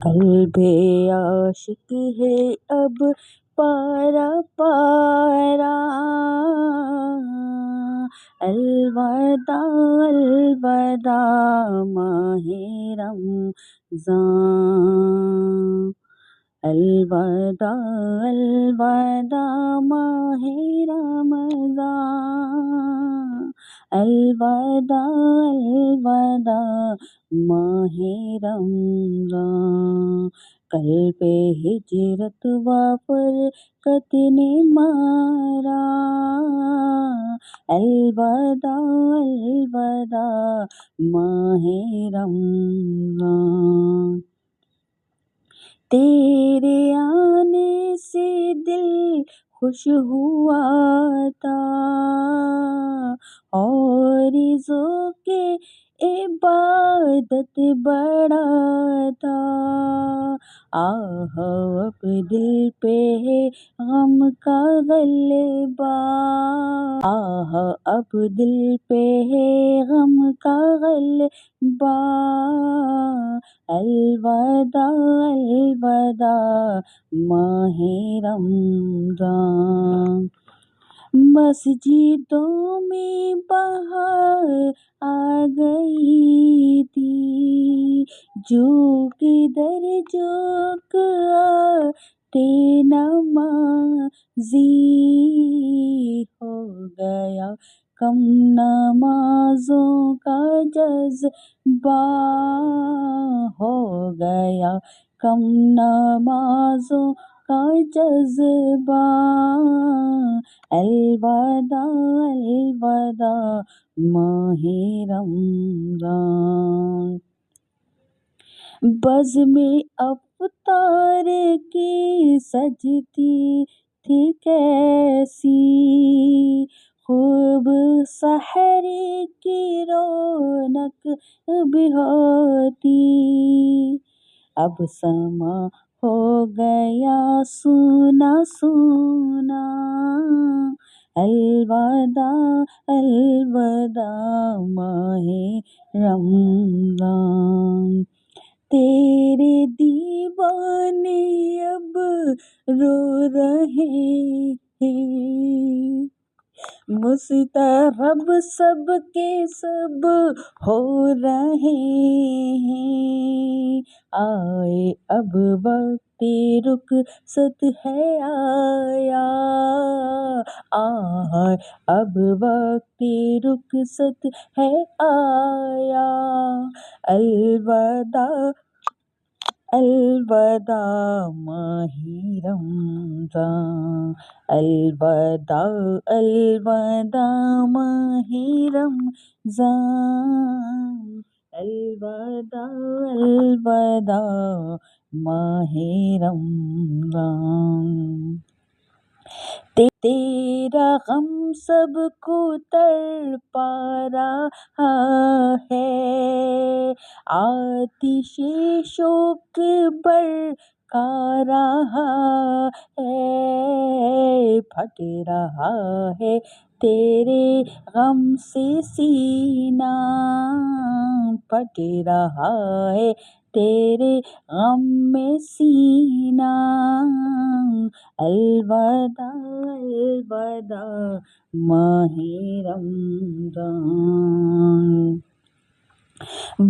قلب عاشق ہے اب پارا پارا، الوداع الوداع ماہ رمضان، الوداع الوداع ماہ رمضان، الوداع الوداع ماہ رمضان، کل پہ ہجرت وافرقت نے مارا، الوداع الوداع ماہ رمضان، تیرے آنے سے دل خوش ہوا تھا اور ذوق عبادت بڑھا تھا، آہ اب دل پہ ہے غم کا غلبہ، آہ اب دل پہ ہے غم کا غلبہ، الوداع الوداع ماہ رمضان، مسجدوں میں بہار آ گئی تھی، جو کدھر جھوک آتے نمازی، ہو گیا کم نمازوں کا جذبہ، ہو گیا کم نمازوں کا جذبہ، الوداع الوداع ماہ رمضان، بزم افطار کی سجتی تھی کیسی، خوب سحری کی رونق بھی ہوتی، اب سما ہو گیا سونا سونا، الوداع الوداع ماہ رمضان، تیرے دیوانے اب رو رہے ہیں، مستغرب سب کے سب ہو رہے ہیں، آئے اب وقت رخصت ہے آیا، آئے اب وقت رخصت ہے آیا، الوداع الوداع ماہ رمضان، الوداع الوداع ماہ رمضان، الوداع الوداع ماہ رمضان، تیرا غم سب کو تڑپا رہا ہے، آتش شوق بھڑکا رہا ہے، پھٹ رہا ہے تیرے غم سے سینہ، پھٹ رہا ہے تیرے غم میں سینہ، الوداع الوداع ماہ رمضان،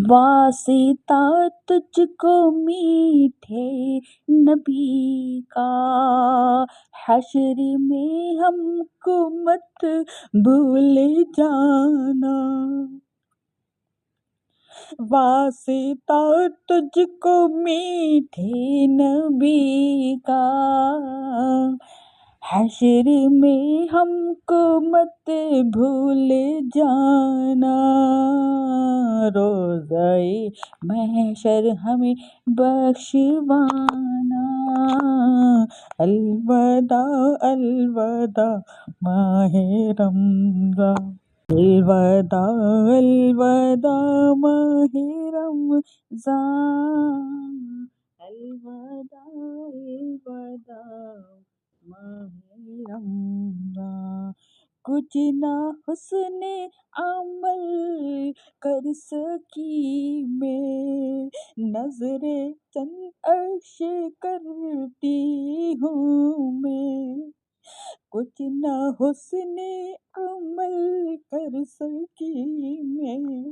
واسطہ تجھ کو میٹھے نبی کا، حشر میں ہم کو مت بھول جانا، واسطہ تجھ کو میٹھے نبی کا، حشر میں ہم کو مت بھول جانا، روزۂ محشر ہمیں بخشوانا، الوداع الوداع ماہ رمضان، الوداع الوداع ماہ رمضان، الوداع الوداع ماہ رمضان، کچھ نہ حسن عمل کر سکی میں، نظر چند عرش کرتی ہوں میں، کچھ نہ حسن عمل کر سکی میں،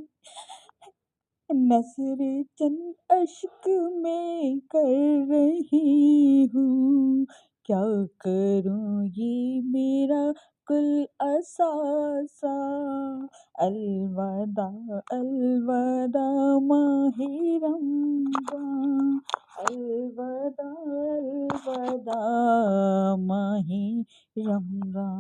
نثر چند اشک میں کر رہی ہوں، کیا کروں یہ میرا کل اثاثہ، الوداع الوداع ماہ رمضان، الوداع الوداع ماہ رمضان۔